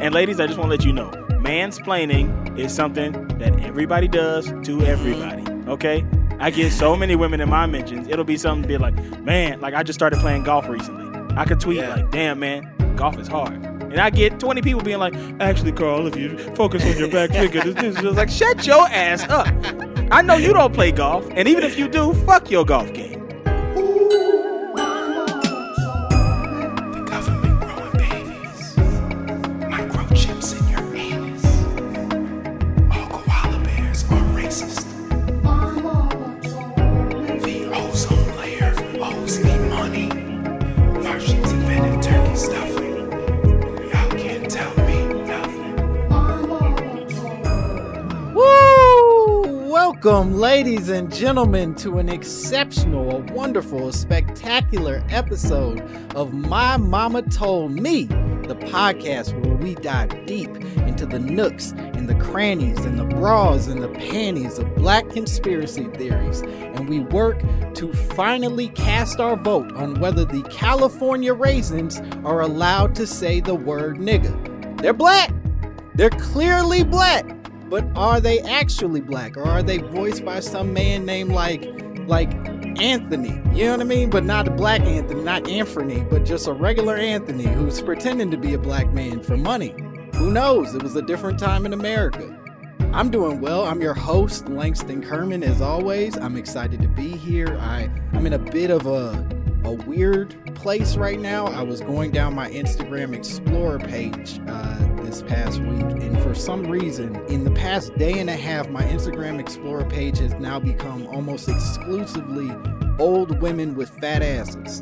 And ladies, I just want to let you know, mansplaining is something that everybody does to everybody, okay? I get so many women in my mentions. It'll be something to be like, man, like I just started playing golf recently. I could tweet like, damn, man, golf is hard. And I get 20 people being like, actually, Carl, if you focus on your back finger, this is like, shut your ass up. I know you don't play golf. And even if you do, fuck your golf game. The government growing babies. Microchips in your anus. All koala bears are racist. The ozone layer owes me money. Martians invented turkey stuffing. Y'all can't tell me nothing. Woo! Welcome, ladies and gentlemen, to an exceptional, a wonderful, a spectacular episode of My Mama Told Me, the podcast where we dive deep into the nooks and the crannies and the bras and the panties of black conspiracy theories, and we work to finally cast our vote on whether the California raisins are allowed to say the word nigga. They're black. They're clearly black. But are they actually black, or are they voiced by some man named like Anthony? You know what I mean? But not a black Anthony, not Anthony, but just a regular Anthony who's pretending to be a black man for money. Who knows? It was a different time in America. I'm doing well. I'm your host, Langston Kerman, as always. I'm excited to be here. I'm in a bit of a weird place right now. I was going down my Instagram Explorer page this past week, and for some reason, in the past day and a half, my Instagram Explorer page has now become almost exclusively old women with fat asses.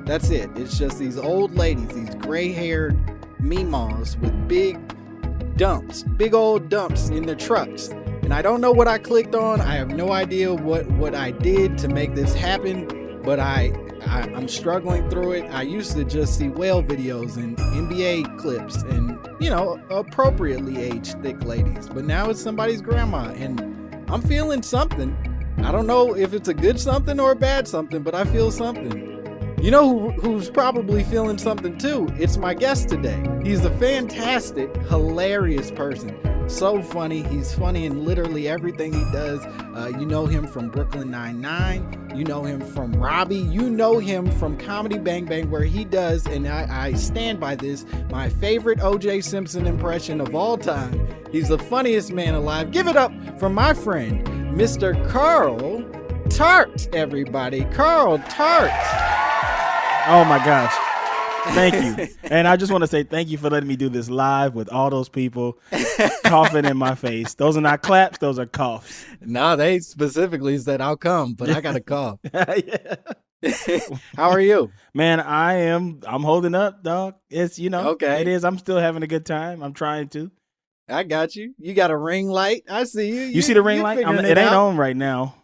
That's it. It's just these old ladies, these gray-haired meemaws with big old dumps in their trucks. And I don't know what I clicked on. I have no idea what I did to make this happen, but I'm struggling through it. I used to just see whale videos and NBA clips and, you know, appropriately aged thick ladies. But now it's somebody's grandma, and I'm feeling something. I don't know if it's a good something or a bad something, but I feel something. You know who's probably feeling something too? It's my guest today. He's a fantastic, hilarious person. So funny. He's funny in literally everything he does. You know him from Brooklyn Nine-Nine. You know him from Robbie. You know him from Comedy Bang Bang, where he does, and I stand by this, my favorite O.J. Simpson impression of all time. He's the funniest man alive. Give it up for my friend, Mr. Carl Tart, everybody. Carl Tart. Oh my gosh. Thank you. And I just want to say thank you for letting me do this live with all those people coughing in my face. Those are not claps, those are coughs. No, they specifically said I'll come, but I got a cough. Yeah. How are you? Man, I'm holding up, dog. It's, you know, okay. It is. I'm still having a good time. I'm trying to. I got you. You got a ring light. I see you. You see the ring light? It ain't on right now.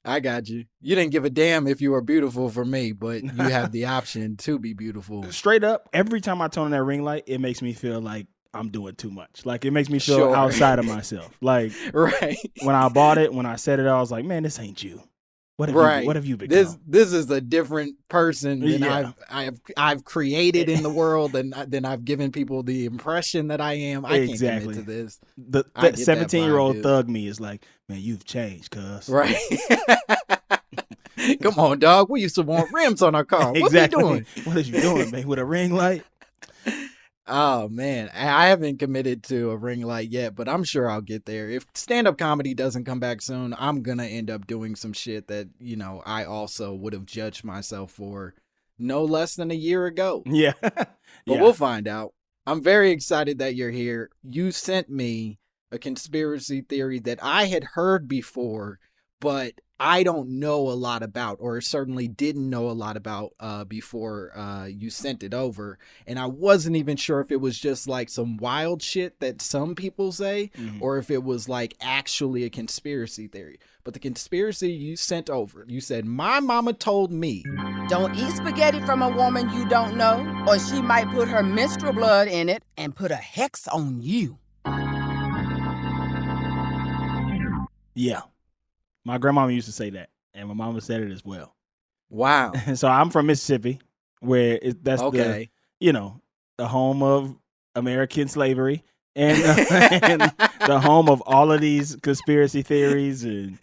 I got you. You didn't give a damn if you were beautiful for me, but you have the option to be beautiful. Straight up, every time I turn on that ring light, it makes me feel like I'm doing too much. Like, it makes me feel outside of myself. Like, right. When I bought it, when I set it up, I was like, man, this ain't you. What have you become? This is a different person than I've created in the world, and then I've given people the impression that I am. I can't commit to this. The 17-year-old thug me is like, man, you've changed, cuz. Right. Come on, dog. We used to want rims on our car. Exactly. What are you doing? What are you doing, man? With a ring light? Oh, man. I haven't committed to a ring light yet, but I'm sure I'll get there. If stand-up comedy doesn't come back soon, I'm going to end up doing some shit that, you know, I also would have judged myself for no less than a year ago. Yeah. But we'll find out. I'm very excited that you're here. You sent me a conspiracy theory that I had heard before, but I don't know a lot about, or certainly didn't know a lot about before you sent it over. And I wasn't even sure if it was just like some wild shit that some people say, or if it was like actually a conspiracy theory. But the conspiracy you sent over, you said, my mama told me. Don't eat spaghetti from a woman you don't know, or she might put her menstrual blood in it and put a hex on you. Yeah. My grandmama used to say that, and my mama said it as well. Wow. So I'm from Mississippi, where that's the home of American slavery and, and the home of all of these conspiracy theories and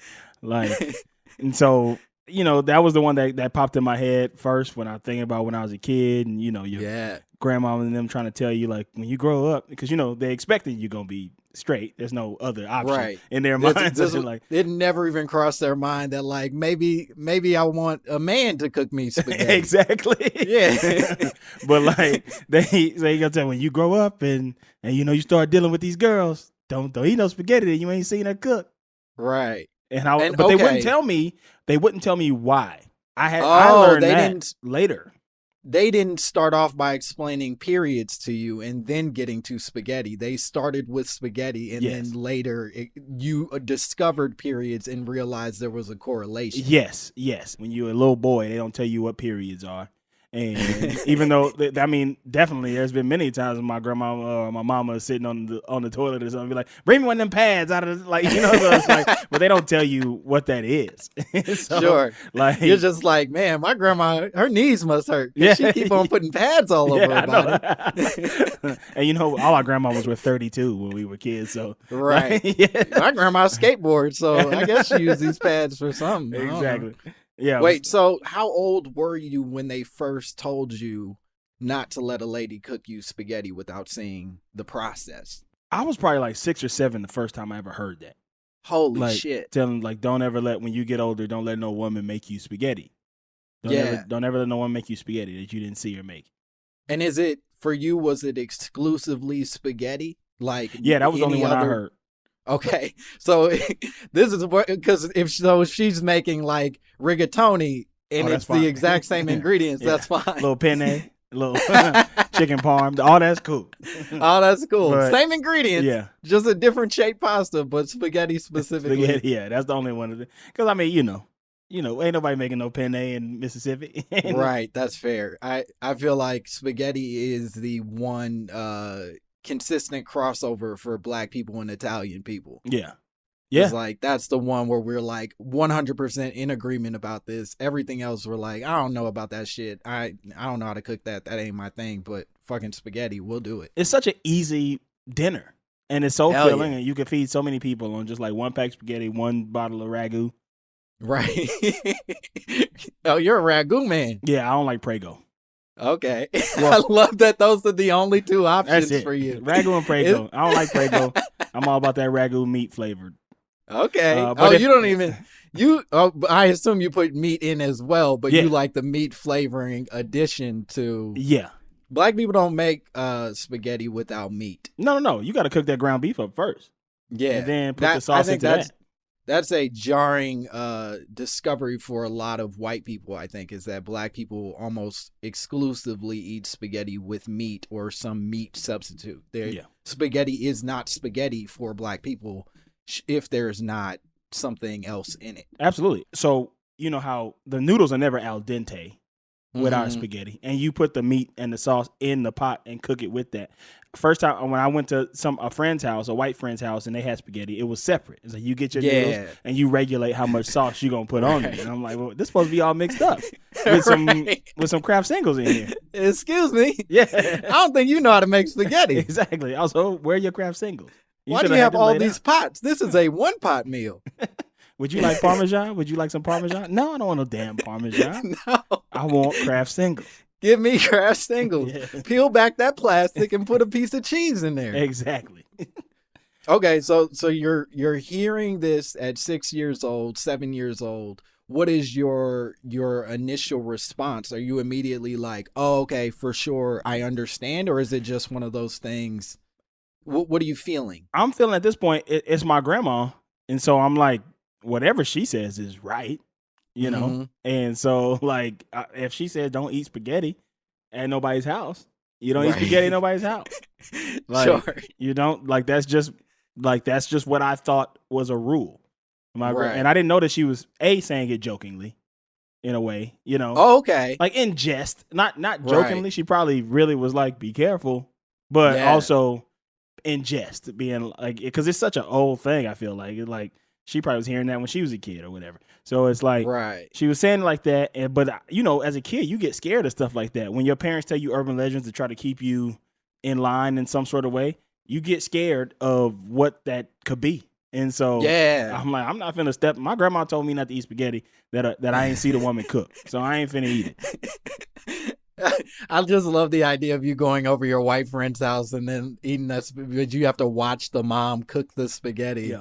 so that was the one that popped in my head first when I think about when I was a kid and your grandma and them trying to tell you like when you grow up because they expecting you're gonna be straight. There's no other option in their minds. It never even crossed their mind that like maybe I want a man to cook me spaghetti. Exactly. Yeah. But like they gonna tell when you grow up and you start dealing with these girls, don't eat no spaghetti that you ain't seen her cook. Right. But they wouldn't tell me. They wouldn't tell me why. I learned that later. They didn't start off by explaining periods to you and then getting to spaghetti. They started with spaghetti and then later you discovered periods and realized there was a correlation. Yes. When you're a little boy, they don't tell you what periods are. And even though, definitely, there's been many times when my grandma or my mama is sitting on the toilet or something, be like, bring me one of them pads out of so it's like, but they don't tell you what that is. So, sure. Like, you're just like, man, my grandma, her knees must hurt. Yeah. She keep on putting pads all over her body. And all our grandmas were 32 when we were kids. So right. My grandma skateboarded, so I guess she used these pads for something. Exactly. Yeah. Wait, so how old were you when they first told you not to let a lady cook you spaghetti without seeing the process? I was probably like 6 or 7 the first time I ever heard that. Holy shit. Telling like, don't ever when you get older, don't let no woman make you spaghetti. Don't ever let no one make you spaghetti that you didn't see her make. And was it exclusively spaghetti? Like, yeah, that was the only one I heard. Okay, so this is because if she's making like rigatoni and it's the exact same ingredients, that's fine. Little penne, little chicken parm, all that's cool. But, same ingredients, just a different shaped pasta, but spaghetti specifically. Spaghetti, that's the only one. Because I mean, ain't nobody making no penne in Mississippi. Right, that's fair. I feel like spaghetti is the one consistent crossover for Black people and Italian people. Yeah. It's like that's the one where we're like 100% in agreement about this. Everything else we're like, I don't know about that shit. I don't know how to cook that. That ain't my thing, but fucking spaghetti, we'll do it. It's such an easy dinner. And it's so filling and you can feed so many people on just like one pack of spaghetti, one bottle of ragu. Right. Oh, you're a ragu man. Yeah, I don't like Prego. Okay. Well, I love that those are the only two options for you. Ragu and Prego. I don't like Prego. I'm all about that ragu meat flavored. Okay. I assume you put meat in as well, but you like the meat flavoring addition to. Yeah. Black people don't make spaghetti without meat. No. You got to cook that ground beef up first. Yeah. And then put the sauce into that. That's a jarring discovery for a lot of white people, I think, is that Black people almost exclusively eat spaghetti with meat or some meat substitute. Spaghetti is not spaghetti for Black people if there's not something else in it. Absolutely. So, you know how the noodles are never al dente with our spaghetti, and you put the meat and the sauce in the pot and cook it with that. First time when I went to a friend's house, a white friend's house, and they had spaghetti, it was separate. It's like you get your noodles and you regulate how much sauce you're gonna put on it. And I'm like, well, this supposed to be all mixed up with some Kraft singles in here. Excuse me. Yeah, I don't think you know how to make spaghetti. Exactly. Also, where are your Kraft singles? Why do you have all these pots? This is a one pot meal. Would you like Parmesan? Would you like some Parmesan? No, I don't want no damn Parmesan. No. I want Kraft singles. Give me Kraft singles. Yeah. Peel back that plastic and put a piece of cheese in there. Exactly. Okay, so you're hearing this at 6 years old, 7 years old. What is your initial response? Are you immediately like, oh, okay, for sure, I understand? Or is it just one of those things? What are you feeling? I'm feeling at this point, it's my grandma. And so I'm like, whatever she says is right, you know? Mm-hmm. And so, like, if she says don't eat spaghetti at nobody's house, you don't eat spaghetti at nobody's house. Like, sure. You don't, like, that's just what I thought was a rule. And I didn't know that she was, saying it jokingly, in a way, you know? Oh, okay. Like, in jest, not jokingly. Right. She probably really was like, be careful, but also in jest, being like, because it's such an old thing, I feel like, she probably was hearing that when she was a kid or whatever. So it's like, she was saying it like that. But, you know, as a kid, you get scared of stuff like that. When your parents tell you urban legends to try to keep you in line in some sort of way, you get scared of what that could be. And so I'm like, I'm not finna step. My grandma told me not to eat spaghetti that I ain't see the woman cook. So I ain't finna eat it. I just love the idea of you going over your white friend's house and then eating that, but you have to watch the mom cook the spaghetti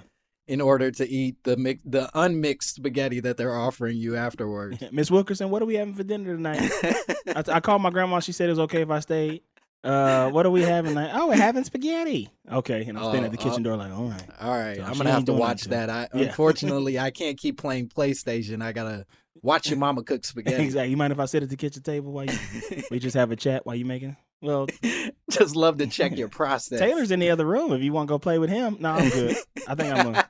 in order to eat the unmixed spaghetti that they're offering you afterwards. Miss Wilkerson, what are we having for dinner tonight? I called my grandma. She said it was okay if I stayed. What are we having? Like, oh, we're having spaghetti. Okay, and I'm standing at the kitchen door like, all right. So I'm gonna have to watch that. Unfortunately, I can't keep playing PlayStation. I gotta watch your mama cook spaghetti. Exactly. You mind if I sit at the kitchen table while we just have a chat while you making it? Well, just love to check your process. Taylor's in the other room. If you want to go play with him, no, I'm good. I think I'm gonna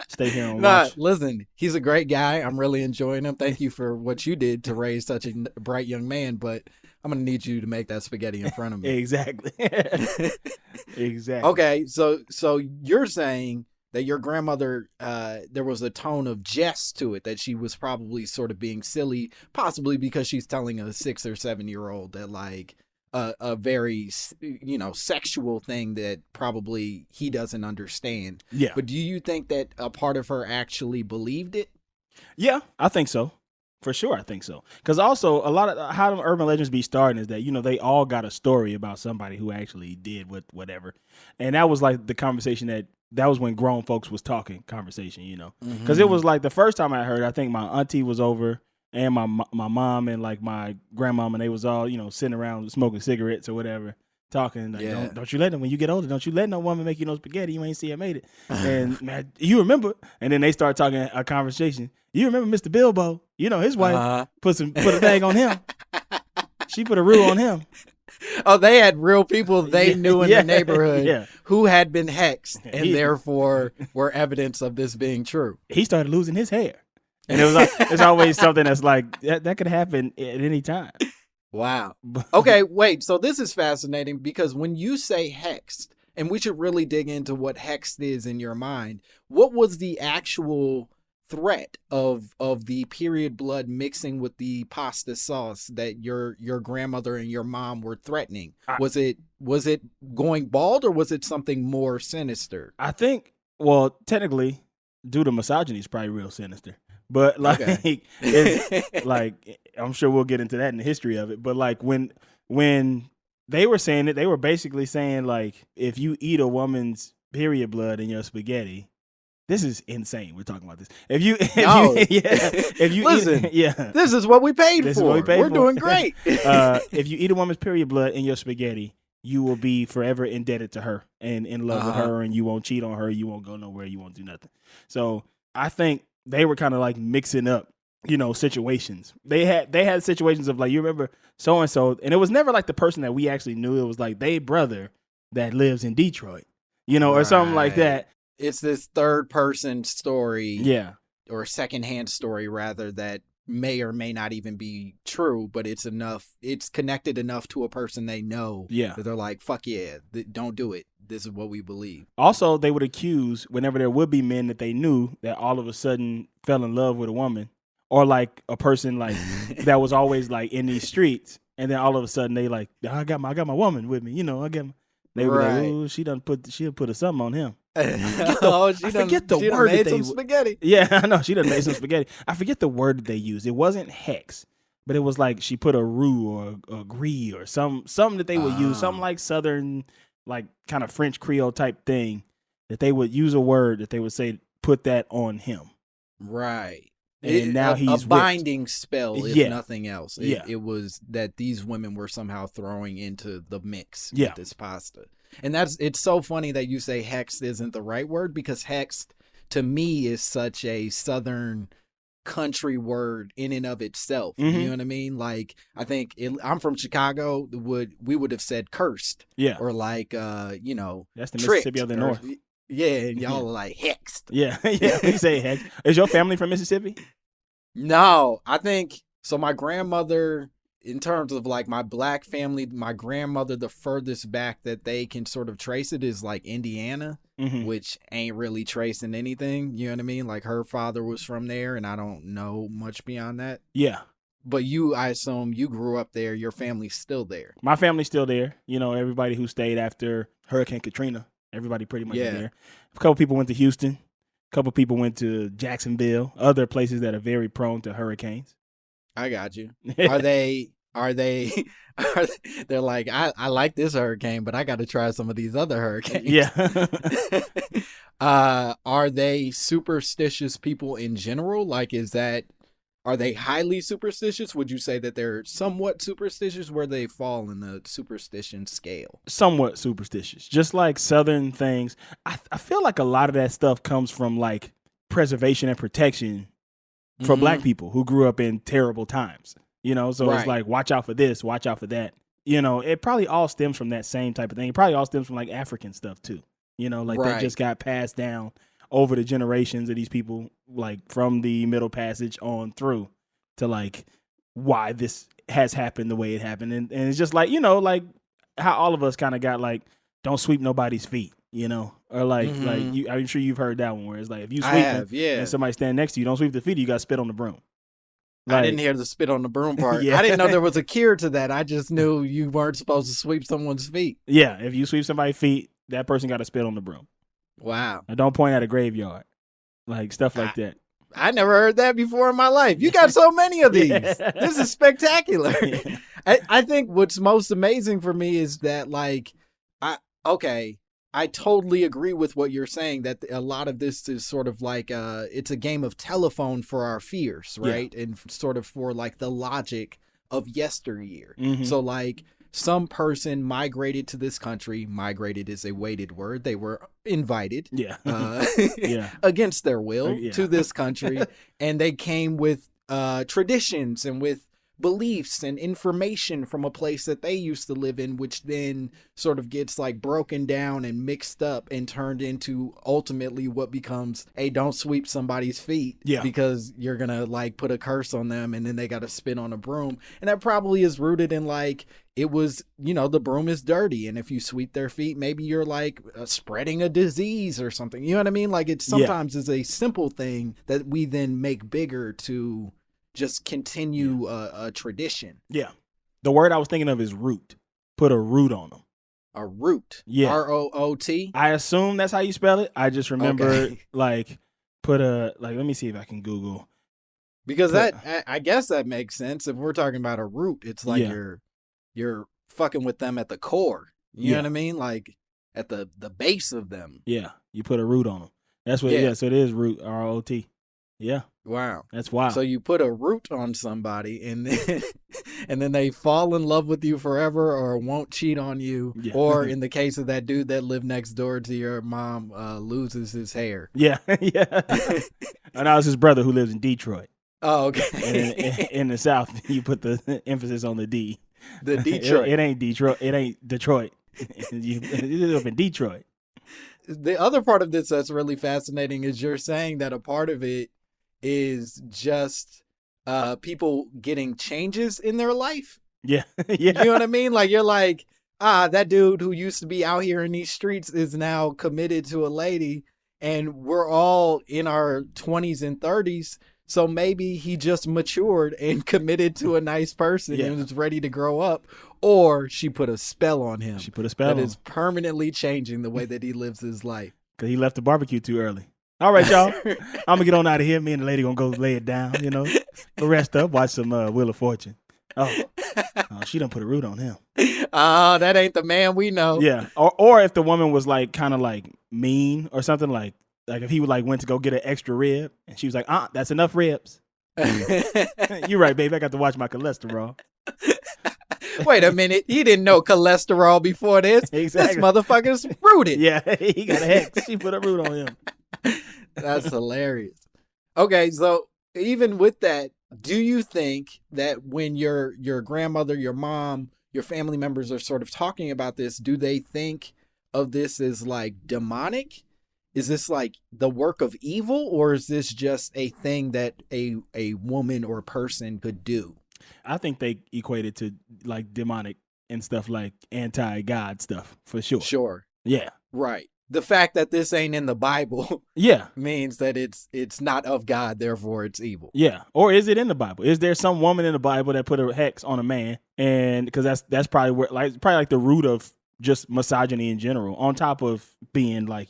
stay here and watch. Listen, he's a great guy. I'm really enjoying him. Thank you for what you did to raise such a bright young man, but I'm going to need you to make that spaghetti in front of me. Exactly. Exactly. Okay, so you're saying that your grandmother, there was a tone of jest to it, that she was probably sort of being silly, possibly because she's telling a 6 or 7 year old that like a very, sexual thing that probably he doesn't understand. Yeah. But do you think that a part of her actually believed it? Yeah, I think so. For sure, I think so. Because also, a lot of how them urban legends be starting is that, they all got a story about somebody who actually did whatever. And that was like the conversation that was when grown folks was talking conversation, Because it was like the first time I heard, I think my auntie was over and my mom and like my grandmom, and they was all, sitting around smoking cigarettes or whatever. Talking like, don't you let them, when you get older, don't you let no woman make you no spaghetti. You ain't see I made it. And man, you remember? And then they start talking a conversation. You remember Mr. Bilbo? His wife put a thing on him. She put a rule on him. Oh, they had real people they knew in the neighborhood who had been hexed and therefore were evidence of this being true. He started losing his hair. And it was like, it's always something that's like, that could happen at any time. Wow. Okay, wait. So this is fascinating because when you say hexed, and we should really dig into what hexed is in your mind, what was the actual threat of the period blood mixing with the pasta sauce that your grandmother and your mom were threatening? Was it going bald or was it something more sinister? I think, well, technically, due to misogyny, it's probably real sinister. But like, it's, like, I'm sure we'll get into that in the history of it. But like when they were saying it, they were basically saying like, if you eat a woman's period blood in your spaghetti, this is insane. We're talking about this. If you listen, this is what we paid for. We're doing great. If you eat a woman's period blood in your spaghetti, you will be forever indebted to her and in love with her, and you won't cheat on her. You won't go nowhere. You won't do nothing. So I think they were kind of like mixing up, situations. They had situations of like, you remember so-and-so, and it was never like the person that we actually knew. It was like they brother that lives in Detroit, or something like that. It's this third person story. Yeah. Or secondhand story rather, that may or may not even be true, but it's connected enough to a person they know. Yeah. That they're like, fuck yeah, don't do it. This is what we believe. Also, they would accuse, whenever there would be men that they knew that all of a sudden fell in love with a woman, or like a person like that was always like in these streets, and then all of a sudden they like, I got my woman with me, they were like, oh, she'll put a something on him. I forget the word made that some spaghetti. Yeah, I know she done made some spaghetti. I forget the word that they used. It wasn't hex, but it was like she put a roux or a gris or something that they would use, something like Southern, like kind of French Creole type thing, that they would use a word that they would say, put that on him. Right. And now he's a binding spell, if nothing else. Yeah. It was that these women were somehow throwing into the mix with this pasta. And it's so funny that you say hexed isn't the right word, because hexed to me is such a Southern country word in and of itself. Mm-hmm. You know what I mean? Like, I think I'm from Chicago. We would have said cursed. Yeah. Or like, that's the tricked, Mississippi of the North. Yeah, and y'all are like hexed. Yeah, we say hex. Is your family from Mississippi? No, I think so. My grandmother, in terms of like my black family, my grandmother, the furthest back that they can sort of trace it is like Indiana, which ain't really tracing anything. You know what I mean? Like her father was from there, and I don't know much beyond that. Yeah. But I assume you grew up there. Your family's still there. My family's still there. You know, everybody who stayed after Hurricane Katrina, everybody pretty much is there. A couple people went to Houston. A couple people went to Jacksonville, other places that are very prone to hurricanes. I got you. They're like, I like this hurricane, but I got to try some of these other hurricanes. Yeah. Are they superstitious people in general? Like, are they highly superstitious? Would you say that they're somewhat superstitious? Where they fall in the superstition scale? Somewhat superstitious. Just like Southern things. I feel like a lot of that stuff comes from like preservation and protection for Black people who grew up in terrible times. You know, so It's like, watch out for this, watch out for that. You know, it probably all stems from that same type of thing. It probably all stems from like African stuff too. You know, like they just got passed down over the generations of these people, like from the Middle Passage on through to like why this has happened the way it happened. And it's just like, you know, like how all of us kind of got like, don't sweep nobody's feet, you know, or like I'm sure you've heard that one where it's like, if you sweep and somebody stand next to you, don't sweep the feet, you got to spit on the broom. Like, I didn't hear the spit on the broom part. Yeah. I didn't know there was a cure to that. I just knew you weren't supposed to sweep someone's feet. Yeah, if you sweep somebody's feet, that person got to spit on the broom. Wow. And don't point at a graveyard. Like stuff like that. I never heard that before in my life. You got so many of these. This is spectacular. Yeah. I think what's most amazing for me is that, like, I totally agree with what you're saying, that a lot of this is sort of like it's a game of telephone for our fears, right? Yeah. And sort of for like the logic of yesteryear. Mm-hmm. So like some person migrated to this country. Migrated is a weighted word. They were invited against their will to this country. And they came with traditions and with beliefs and information from a place that they used to live in, which then sort of gets like broken down and mixed up and turned into ultimately what becomes, hey, don't sweep somebody's feet because you're gonna like put a curse on them, and then they got to spit on a broom. And that probably is rooted in like, it was, you know, the broom is dirty, and if you sweep their feet, maybe you're like spreading a disease or something. You know what I mean? Like it sometimes is a simple thing that we then make bigger to just continue a tradition. Yeah. The word I was thinking of is root. Put a root on them. A root? Yeah. R-O-O-T? I assume that's how you spell it. I just remember like let me see if I can Google. Because I guess that makes sense. If we're talking about a root, it's like you're fucking with them at the core. You know what I mean? Like at the base of them. Yeah. You put a root on them. That's what so it is root, R-O-T. Yeah. Wow. That's wild. So you put a root on somebody and then they fall in love with you forever or won't cheat on you. Yeah. Or in the case of that dude that lived next door to your mom, loses his hair. Yeah. Yeah. And that was his brother who lives in Detroit. Oh, okay. In the South, you put the emphasis on the D. The Detroit. It ain't Detroit. It ain't Detroit. You live in Detroit. The other part of this that's really fascinating is you're saying that a part of it is just people getting changes in their life. Yeah. Yeah. You know what I mean? Like you're like, that dude who used to be out here in these streets is now committed to a lady, and we're all in our 20s and 30s. So maybe he just matured and committed to a nice person and was ready to grow up. Or she put a spell on him. She put a spell on him. That is permanently changing the way that he lives his life. Because he left the barbecue too early. All right, y'all. I'm going to get on out of here. Me and the lady going to go lay it down, you know. Go rest up, watch some Wheel of Fortune. Oh, she done put a root on him. Oh, that ain't the man we know. Yeah. Or if the woman was like kind of like mean or something, like if he would like went to go get an extra rib and she was like, that's enough ribs. You're right, babe. I got to watch my cholesterol. Wait a minute. He didn't know cholesterol before this. Exactly. This motherfucker's rooted. Yeah, he got a hex. She put a root on him. That's hilarious. Okay, so even with that, do you think that when your grandmother, your mom, your family members are sort of talking about this, do they think of this as like demonic? Is this like the work of evil, or is this just a thing that a woman or person could do? I think they equate it to like demonic and stuff, like anti-God stuff for sure. Sure. Yeah. Right. the fact that this ain't in the Bible Yeah. means that it's not of God, therefore it's evil. Yeah. Or is it in the Bible? Is there some woman in the Bible that put a hex on a man? And because that's probably where like the root of just misogyny in general, on top of being like,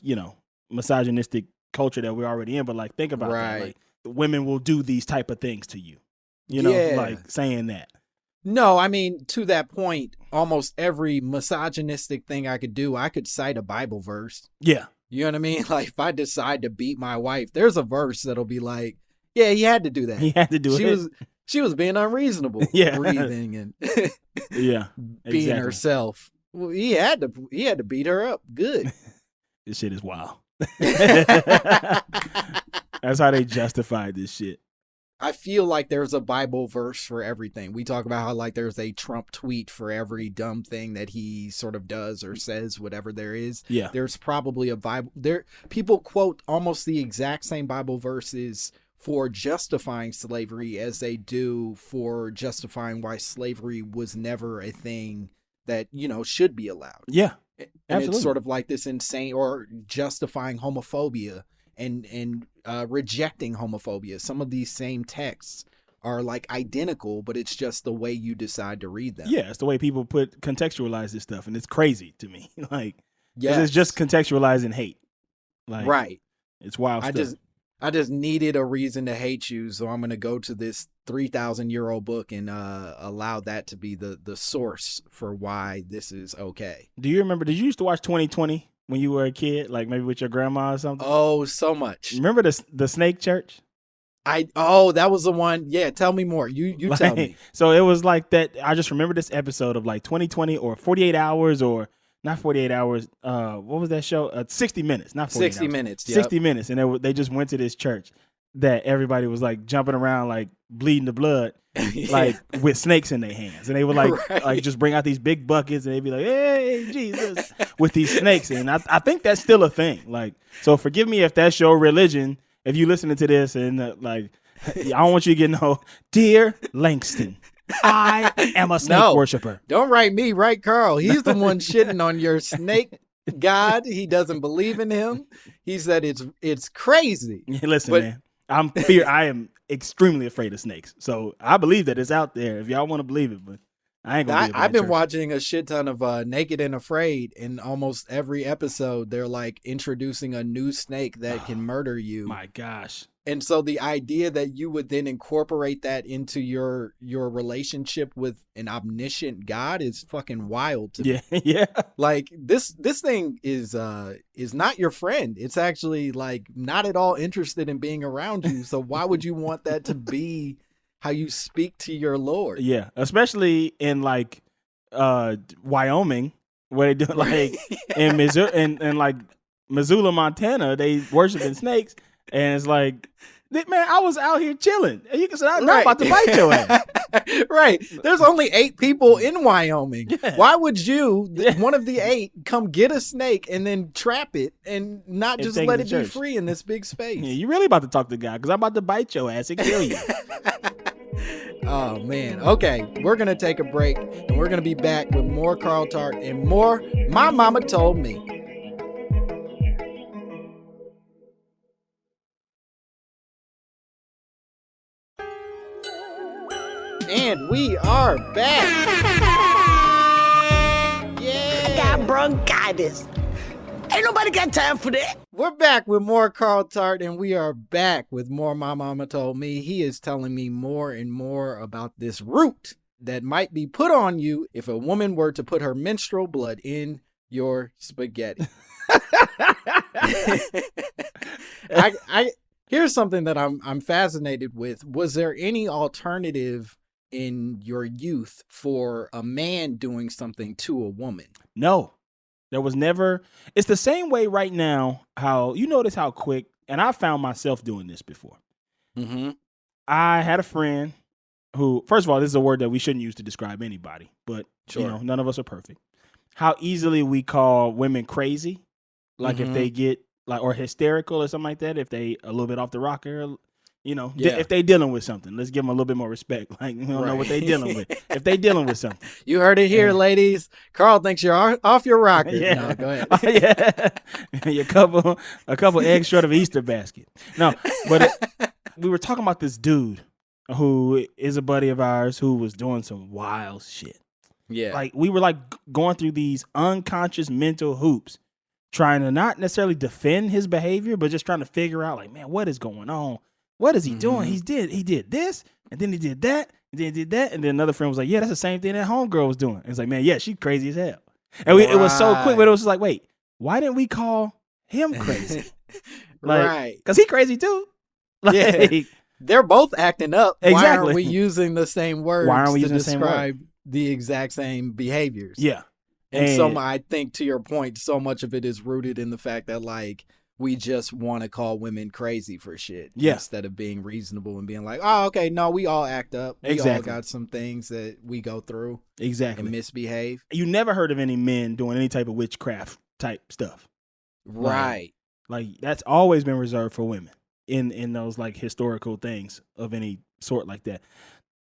misogynistic culture that we're already in. But like, think about that. Like, women will do these type of things to you, like saying that. No, I mean, to that point, almost every misogynistic thing I could do, I could cite a Bible verse. Yeah. You know what I mean? Like, if I decide to beat my wife, there's a verse that'll be like, yeah, he had to do that. He had to do it. She was being unreasonable, breathing and being herself. Well, he had to beat her up good. This shit is wild. That's how they justified this shit. I feel like there's a Bible verse for everything. We talk about how like there's a Trump tweet for every dumb thing that he sort of does or says, whatever there is. Yeah. There's probably a Bible there. People quote almost the exact same Bible verses for justifying slavery as they do for justifying why slavery was never a thing that, should be allowed. Yeah. And absolutely. it's sort of like this insane, or justifying homophobia and rejecting homophobia. Some of these same texts are like identical, but it's just the way you decide to read them. Yeah, it's the way people contextualize this stuff, and it's crazy to me. Like, yes. It's just contextualizing hate. Like, right. It's wild stuff. I just needed a reason to hate you, so I'm going to go to this 3,000-year-old book and allow that to be the source for why this is okay. Do you remember, did you used to watch 2020 when you were a kid, like maybe with your grandma or something? Oh, so much. Remember the Snake Church? That was the one. Yeah, tell me more. You like, tell me. So it was like that. I just remember this episode of like 2020 or 48 hours or not 48 hours. What was that show? 60 Minutes, not 48 60 hours. Minutes. Yep. 60 Minutes. And they just went to this church that everybody was like jumping around, like bleeding the blood, like with snakes in their hands. And they would like just bring out these big buckets and they'd be like, hey, Jesus, with these snakes. And I think that's still a thing. Like, so forgive me if that's your religion, if you listening to this and I don't want you to get no, dear Langston, I am a snake worshiper. Don't write me, write Carl. He's the one shitting on your snake God. He doesn't believe in him. He said it's crazy. Listen, man, I am extremely afraid of snakes. So I believe that it's out there if y'all want to believe it, but I ain't gonna. I've been watching a shit ton of Naked and Afraid, and almost every episode they're like introducing a new snake that can murder you. My gosh. And so the idea that you would then incorporate that into your relationship with an omniscient God is fucking wild to me. Yeah. Like this thing is not your friend. It's actually like not at all interested in being around you. So why would you want that to be how you speak to your Lord? Yeah, especially in like Wyoming, where they do like in Missouri and like Missoula, Montana, they worshiping snakes. And it's like, man, I was out here chilling. And you can say, I'm not about to bite your ass. Right. There's only 8 people in Wyoming. Yeah. Why would you, one of the 8, come get a snake and then trap it and not just let it be free in this big space? Yeah, you really about to talk to God because I'm about to bite your ass and kill you. Oh, man. Okay, we're going to take a break and we're going to be back with more Carl Tart and more My Mama Told Me. And we are back. Yeah. I got bronchitis. Ain't nobody got time for that. We're back with more Carl Tart, and we are back with more My Mama Told Me. He is telling me more and more about this root that might be put on you if a woman were to put her menstrual blood in your spaghetti. Here's something that I'm fascinated with. Was there any alternative in your youth for a man doing something to a woman? No, there was never. It's the same way right now, how you notice how quick, and I found myself doing this before. Mm-hmm. I had a friend who, first of all, this is a word that we shouldn't use to describe anybody, but none of us are perfect. How easily we call women crazy. Like if they get like, or hysterical or something like that, if they a little bit off the rocker, You know, Yeah. if they dealing with something, let's give them a little bit more respect. Like, we don't know what they dealing with. If they dealing with something. You heard it here, ladies. Carl thinks you're off your rocker. Yeah. No, go ahead. Yeah. a couple eggs short of an Easter basket. No, but we were talking about this dude who is a buddy of ours who was doing some wild shit. Yeah. Like, we were like going through these unconscious mental hoops, trying to not necessarily defend his behavior, but just trying to figure out, like, man, what is going on? What is he doing? He did this, and then he did that, and then he did that, and then another friend was like, yeah, that's the same thing that homegirl was doing. And it's like, man, yeah, she's crazy as hell. And it was so quick, but it was just like, wait, why didn't we call him crazy? Like, right. because he crazy too. Like, Yeah. They're both acting up. Why Exactly. aren't we using the same words Why aren't we to using the same describe the exact same behaviors? Yeah. And so I think, to your point, so much of it is rooted in the fact that, like, we just want to call women crazy for shit. Yeah. Instead of being reasonable and being like, oh, okay, no, we all act up. We all Exactly. got some things that we go through Exactly. and misbehave. You never heard of any men doing any type of witchcraft type stuff. Right. Like, that's always been reserved for women in those, like, historical things of any sort like that.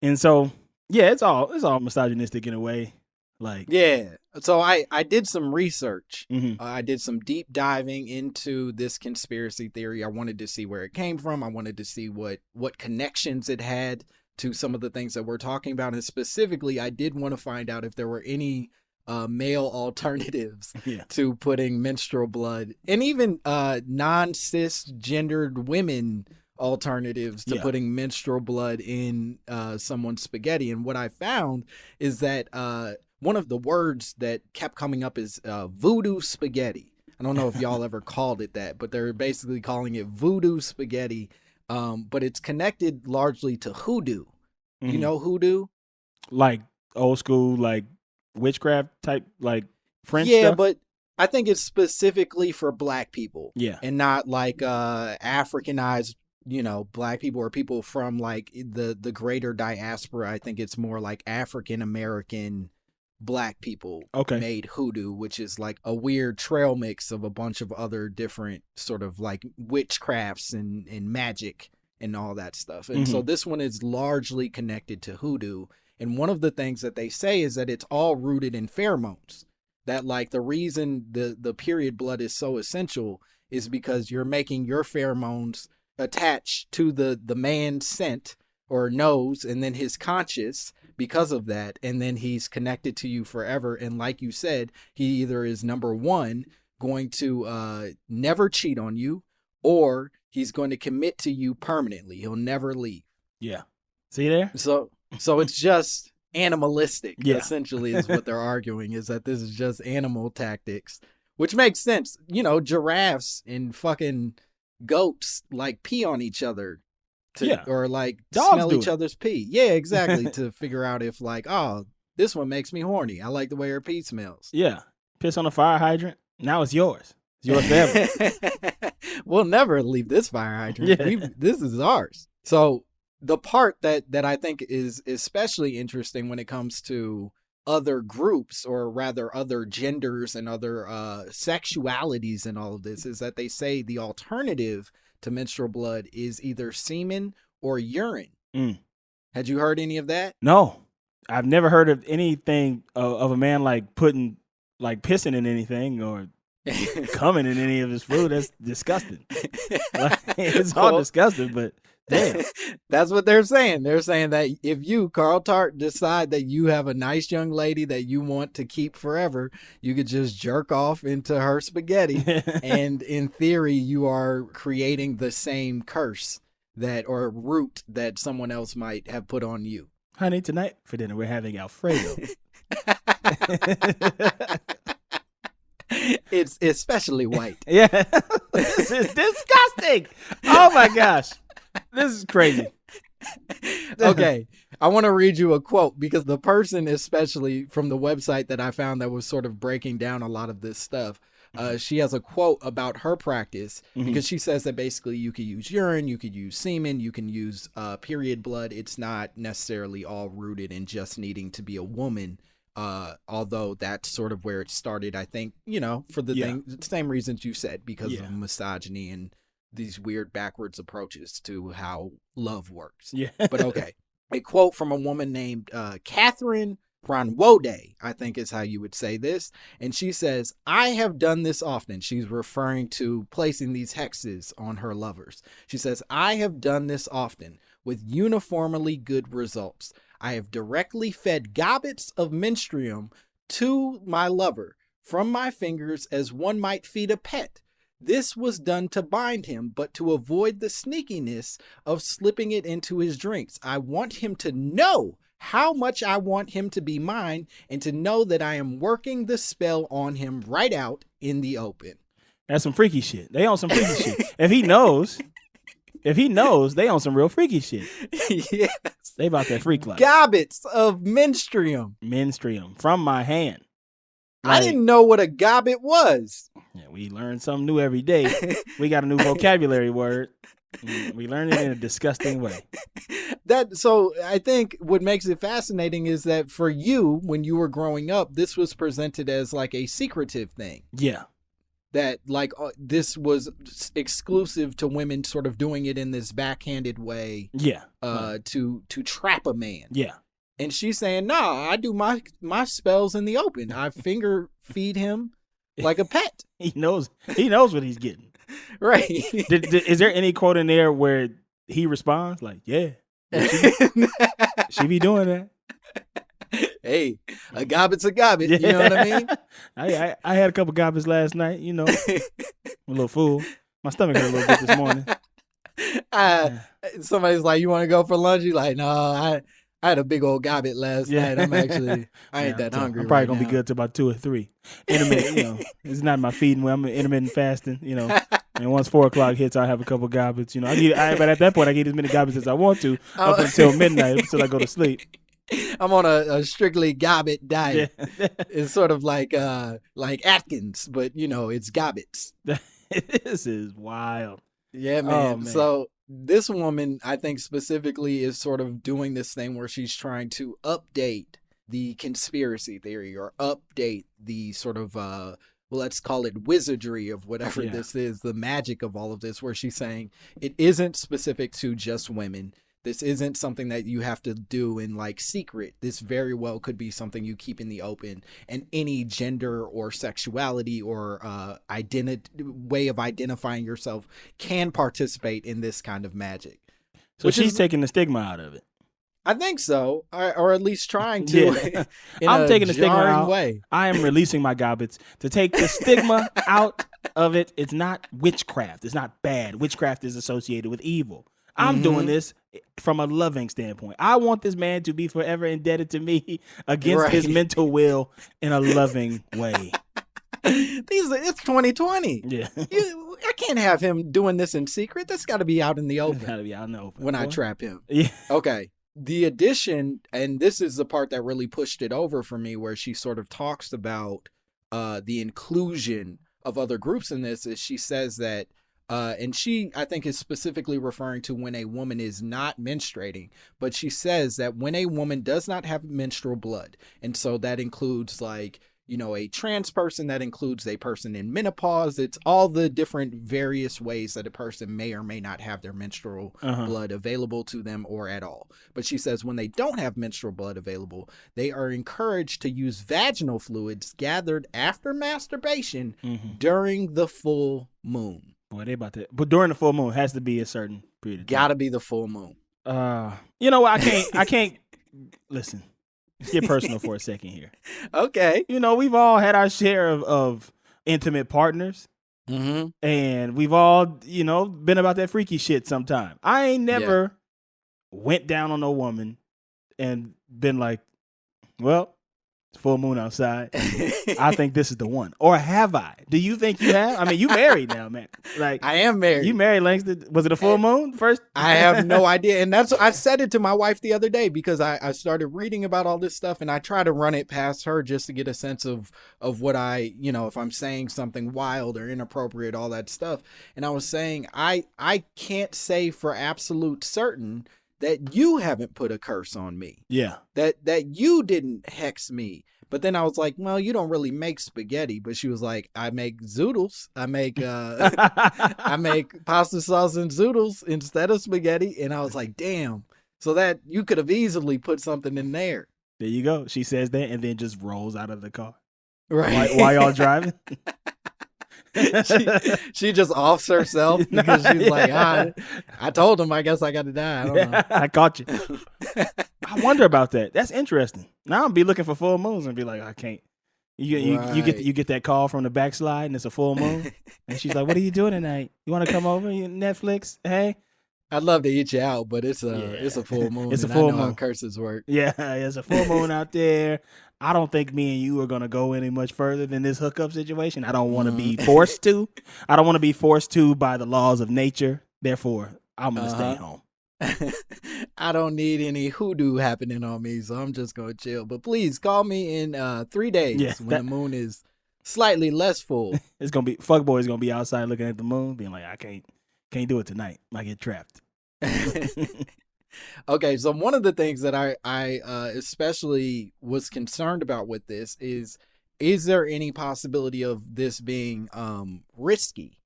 And so, yeah, it's all misogynistic in a way. Like, Yeah. So I did some research. mhm. I did some deep diving into this conspiracy theory. I wanted to see where it came from. I wanted to see what connections it had to some of the things that we're talking about. And specifically, I did want to find out if there were any male alternatives Yeah. to putting menstrual blood, and even non-cisgendered women alternatives to Yeah. putting menstrual blood in someone's spaghetti. And what I found is that one of the words that kept coming up is voodoo spaghetti. I don't know if y'all ever called it that, but they're basically calling it voodoo spaghetti. But it's connected largely to hoodoo. You Mhm. know hoodoo? Like old school, like witchcraft type, like French Yeah, stuff. but I think it's specifically for black people. Yeah. And not like Africanized, black people or people from like the greater diaspora. I think it's more like African American black people Okay. made hoodoo, which is like a weird trail mix of a bunch of other different sort of like witchcrafts and magic and all that stuff. And so this one is largely connected to hoodoo. And one of the things that they say is that it's all rooted in pheromones. That like the reason the period blood is so essential is because you're making your pheromones attach to the man's scent or nose and then his conscious because of that, and then he's connected to you forever. And like you said, he either is number one going to never cheat on you, or he's going to commit to you permanently. He'll never leave. Yeah. See there? So it's just animalistic, Yeah. essentially, is what they're arguing, is that this is just animal tactics, which makes sense. Giraffes and fucking goats like pee on each other Yeah. or like Dogs smell do each it. other's pee. Yeah, exactly. To figure out if like, oh, this one makes me horny. I like the way her pee smells. Yeah. Piss on a fire hydrant. Now it's yours. It's yours forever. We'll never leave this fire hydrant. Yeah. This is ours. So the part that I think is especially interesting when it comes to other groups, or rather other genders and other sexualities and all of this, is that they say the alternative to menstrual blood is either semen or urine. Mm. Had you heard any of that? No. I've never heard of anything of a man like putting, like pissing in anything or coming in any of his food. That's disgusting. Like, it's all Well, disgusting, but damn. That's what they're saying. They're saying that if you, Carl Tart, decide that you have a nice young lady that you want to keep forever, you could just jerk off into her spaghetti. And in theory, you are creating the same curse or root that someone else might have put on you. Honey, tonight for dinner we're having Alfredo. It's especially white. Yeah. This is disgusting. Oh my gosh. This is crazy. Okay, I want to read you a quote, because the person, especially from the website that I found that was sort of breaking down a lot of this stuff, she has a quote about her practice, because she says that basically you could use urine, you could use semen, you can use period blood. It's not necessarily all rooted in just needing to be a woman, although that's sort of where it started, I think, for the same reasons you said, because of misogyny and these weird backwards approaches to how love works. Yeah. But okay. A quote from a woman named Catherine Ranwode, I think is how you would say this. And she says, I have done this often. She's referring to placing these hexes on her lovers. She says, I have done this often with uniformly good results. I have directly fed gobbets of menstruum to my lover from my fingers as one might feed a pet. This was done to bind him, but to avoid the sneakiness of slipping it into his drinks. I want him to know how much I want him to be mine and to know that I am working the spell on him right out in the open. That's some freaky shit. They on some freaky shit. If he knows, they on some real freaky shit. Yes. They about that freak life. Gobbets of menstruum. Menstruum from my hand. I didn't know what a gobbet was. Yeah, we learn something new every day. We got a new vocabulary word. We learn it in a disgusting way. So I think what makes it fascinating is that for you, when you were growing up, this was presented as like a secretive thing. Yeah. That like this was exclusive to women sort of doing it in this backhanded way. Yeah. To trap a man. Yeah. And she's saying, nah, I do my spells in the open. I finger feed him like a pet. He knows what he's getting. Right. Is there any quote in there where he responds like, yeah, she be doing that? Hey, a gobbet's a gobbet. You know what I mean? I had a couple gobbets last night, you know. I'm a little fool. My stomach hurt a little bit this morning. Somebody's like, you want to go for lunch? You're like, no, I had a big old gobbet last night. I ain't that hungry. I'm probably right gonna now. be good till about 2 or 3. Intermittent, you know, it's not my feeding when I'm intermittent fasting, you know. And once 4 o'clock hits, I have a couple gobbets, you know. But at that point, I get as many gobbets as I want to up until midnight, until I go to sleep. I'm on a strictly gobbet diet. Yeah. It's sort of like Atkins, but you know, it's gobbets. This is wild. Yeah, man. Oh, man. So this woman, I think specifically, is sort of doing this thing where she's trying to update the conspiracy theory or update the sort of, let's call it wizardry of whatever this is, the magic of all of this, where she's saying it isn't specific to just women. This isn't something that you have to do in like secret. This very well could be something you keep in the open, and any gender or sexuality or way of identifying yourself can participate in this kind of magic. So she's taking the stigma out of it. I think so, or at least trying to. Yeah. I'm taking the stigma out. Way. I am releasing my gobbets to take the stigma out of it. It's not witchcraft. It's not bad. Witchcraft is associated with evil. I'm doing this from a loving standpoint. I want this man to be forever indebted to me against his mental will in a loving way. It's 2020. Yeah. I can't have him doing this in secret. That's got to be out in the open. Got to be out in the open. When I trap him. Yeah. Okay. The addition, and this is the part that really pushed it over for me, where she sort of talks about the inclusion of other groups in this, is she says that and she, I think, is specifically referring to when a woman is not menstruating. But she says that when a woman does not have menstrual blood, and so that includes like, you know, a trans person, that includes a person in menopause. It's all the different various ways that a person may or may not have their menstrual blood available to them or at all. But she says when they don't have menstrual blood available, they are encouraged to use vaginal fluids gathered after masturbation during the full moon. Boy, they about to. But during the full moon has to be a certain period of time. Gotta be the full moon. You know what? I can't. Listen, let's get personal for a second here. Okay. You know, we've all had our share of intimate partners. And we've all, you know, been about that freaky shit sometime. I ain't never went down on a woman and been like, well, it's full moon outside. I think this is the one. Or have I? Do you think you have? I mean, you married now, man. Like, I am married. You married, Langston. Was it a full moon first? I have no idea. And I said it to my wife the other day because I started reading about all this stuff, and I try to run it past her just to get a sense of what I, you know, if I'm saying something wild or inappropriate, all that stuff. And I was saying, I can't say for absolute certain that you haven't put a curse on me. Yeah. That you didn't hex me. But then I was like, well, you don't really make spaghetti. But she was like, I make zoodles. I make I make pasta sauce and zoodles instead of spaghetti. And I was like, damn. So that you could have easily put something in there. There you go. She says that and then just rolls out of the car. Right. While y'all driving? she just offs herself because she's like, I told him, I guess I got to die. I don't know. I caught you. I wonder about that. That's interesting. Now I'll be looking for full moons and be like, I can't. You get that call from the backslide and it's a full moon. And she's like, what are you doing tonight? You want to come over? Netflix? Hey? I'd love to eat you out, but it's a full moon. It's a full moon. How curses work. Yeah, it's a full moon out there. I don't think me and you are going to go any much further than this hookup situation. I don't want to be forced to. I don't want to be forced to by the laws of nature. Therefore, I'm going to stay home. I don't need any hoodoo happening on me, so I'm just going to chill. But please call me in 3 days when the moon is slightly less full. It's going to be, fuckboy's going to be outside looking at the moon, being like, I can't do it tonight. I get trapped. Okay, so one of the things that I especially was concerned about with this is there any possibility of this being risky?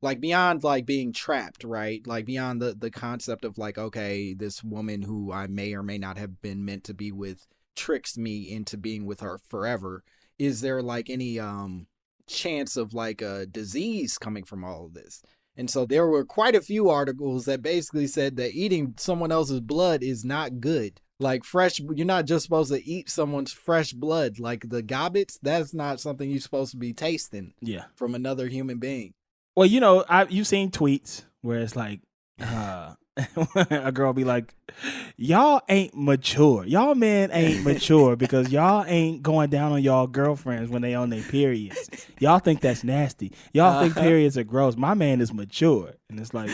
Like beyond like being trapped, right? Like beyond the concept of like, okay, this woman who I may or may not have been meant to be with tricks me into being with her forever. Is there like any chance of like a disease coming from all of this? And so there were quite a few articles that basically said that eating someone else's blood is not good. Like you're not just supposed to eat someone's fresh blood. Like the gobbets, that's not something you're supposed to be tasting from another human being. Well, you've seen tweets where it's like, a girl be like, y'all ain't mature. Y'all men ain't mature because y'all ain't going down on y'all girlfriends when they on their periods. Y'all think that's nasty. Y'all think periods are gross. My man is mature. And it's like,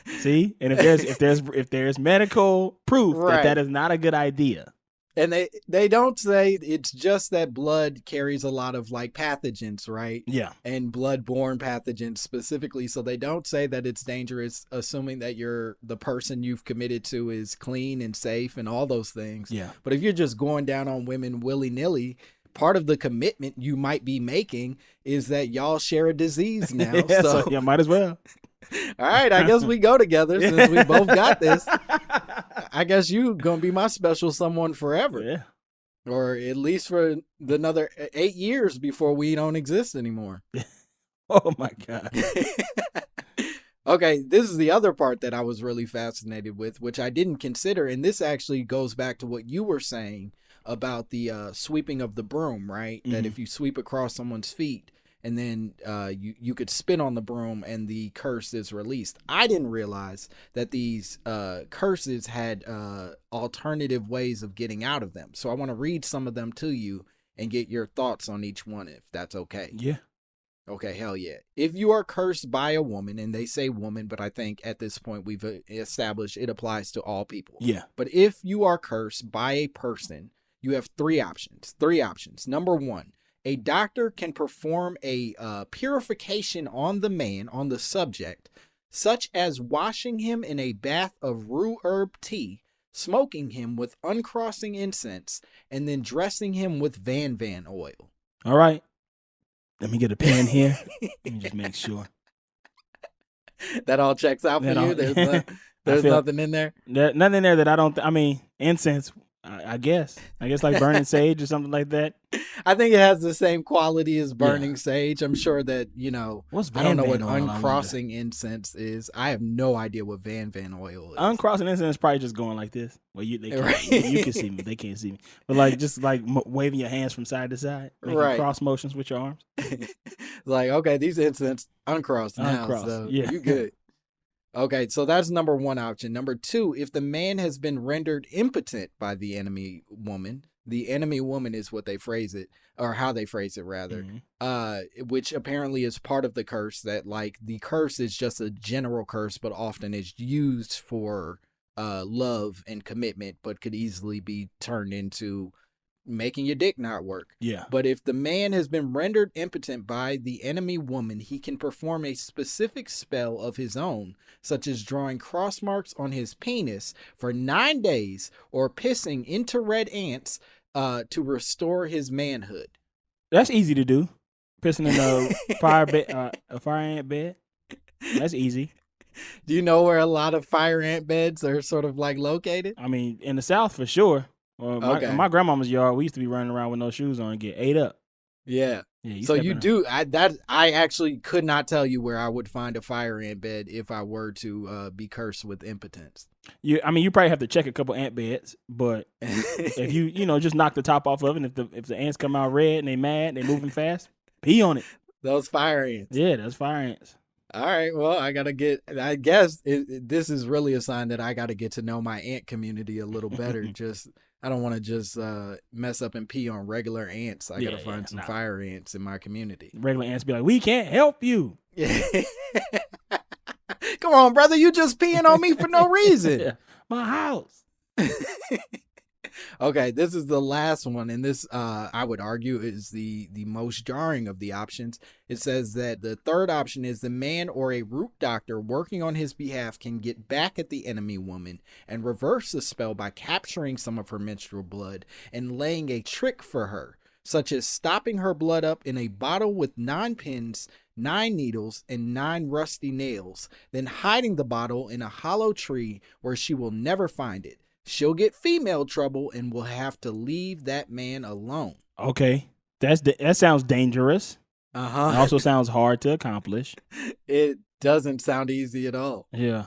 see? And if there's medical proof that is not a good idea. And they don't say it's just that blood carries a lot of like pathogens, right? Yeah. And blood-borne pathogens specifically. So they don't say that it's dangerous, assuming that the person you've committed to is clean and safe and all those things. Yeah. But if you're just going down on women willy-nilly, part of the commitment you might be making is that y'all share a disease now. So might as well. All right, I guess we go together since we both got this. I guess you gonna be my special someone forever. Yeah. Or at least for another 8 years before we don't exist anymore. Oh my God. Okay, this is the other part that I was really fascinated with, which I didn't consider. And this actually goes back to what you were saying about the sweeping of the broom, right? Mm-hmm. That if you sweep across someone's feet, and then you could spit on the broom and the curse is released. I didn't realize that these curses had alternative ways of getting out of them. So I want to read some of them to you and get your thoughts on each one, if that's okay. Yeah. Okay, hell yeah. If you are cursed by a woman, and they say woman, but I think at this point we've established it applies to all people. Yeah. But if you are cursed by a person, you have three options. Number one, a doctor can perform a purification on the man, on the subject, such as washing him in a bath of rue herb tea, smoking him with uncrossing incense, and then dressing him with Van oil. All right. Let me get a pen here. Let me just make sure. That all checks out for you? There's nothing in there? Nothing in there that I don't... incense... I guess like burning sage or something like that. I think it has the same quality as burning sage. I'm sure that, I don't know what uncrossing incense is. I have no idea what Van oil is. Uncrossing incense is probably just going like this. Well, you can see me. They can't see me. But like just like waving your hands from side to side, making cross motions with your arms. Like, okay, these incense uncrossed now, so you good. Okay, so that's number one option. Number two, if the man has been rendered impotent by the enemy woman is what they phrase it, or how they phrase it rather, which apparently is part of the curse, that like the curse is just a general curse, but often is used for love and commitment, but could easily be turned into making your dick not work. Yeah. But if the man has been rendered impotent by the enemy woman, he can perform a specific spell of his own, such as drawing cross marks on his penis for 9 days or pissing into red ants to restore his manhood. That's easy to do. Pissing in a fire ant bed. That's easy. Do you know where a lot of fire ant beds are sort of like located? I mean, in the South for sure. Well, Okay. my grandmama's yard, we used to be running around with no shoes on and get ate up. Yeah. Yeah. So you do. I actually could not tell you where I would find a fire ant bed if I were to be cursed with impotence. You probably have to check a couple ant beds, but if you just knock the top off of it, and if the ants come out red and they mad, they moving fast, pee on it. Those fire ants. Yeah, that's fire ants. All right. Well, I guess this is really a sign that I got to get to know my ant community a little better. I don't want to just mess up and pee on regular ants. I got to find some fire ants in my community. Regular ants be like, we can't help you. Come on, brother. You just peeing on me for no reason. Yeah, my house. Okay, this is the last one, and this, I would argue, is the most jarring of the options. It says that the third option is the man or a root doctor working on his behalf can get back at the enemy woman and reverse the spell by capturing some of her menstrual blood and laying a trick for her, such as stopping her blood up in a bottle with 9 pins, 9 needles, and 9 rusty nails, then hiding the bottle in a hollow tree where she will never find it. She'll get female trouble and will have to leave that man alone. Okay, that sounds dangerous. It Uh-huh. also sounds hard to accomplish. It doesn't sound easy at all. Yeah.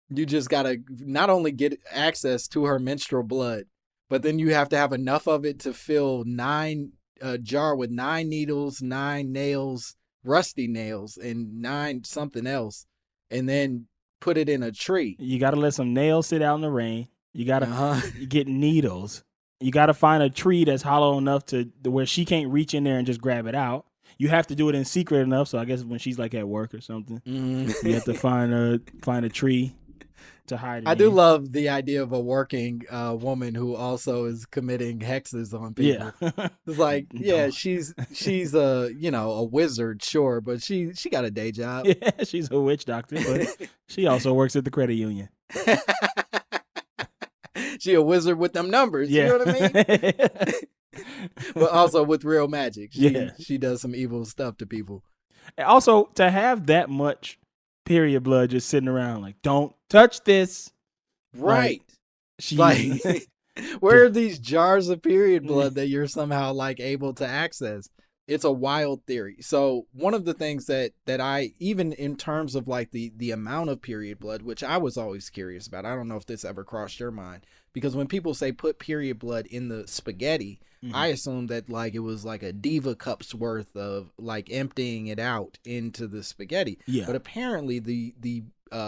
You just got to not only get access to her menstrual blood, but then you have to have enough of it to fill a jar with 9 needles, 9 nails, rusty nails, and 9 something else, and then put it in a tree. You got to let some nails sit out in the rain. You got to Uh-huh. get needles. You got to find a tree that's hollow enough to where she can't reach in there and just grab it out. You have to do it in secret enough. So I guess when she's like at work or something, you have to find a tree to hide it I do in. love the idea of a working woman who also is committing hexes on people. Yeah. It's like, yeah, No. she's a wizard, sure, but she got a day job. Yeah, she's a witch doctor, but she also works at the credit union. She a wizard with them numbers. Yeah. You know what I mean? But also with real magic. Yeah. She does some evil stuff to people. And also, to have that much period blood just sitting around, like, don't touch this. Right. She, Like, where are these jars of period blood that you're somehow like able to access? It's a wild theory. So one of the things that I, even in terms of like the amount of period blood, which I was always curious about, I don't know if this ever crossed your mind, because when people say put period blood in the spaghetti, I assumed that like it was like a diva cup's worth of like emptying it out into the spaghetti. Yeah. But apparently the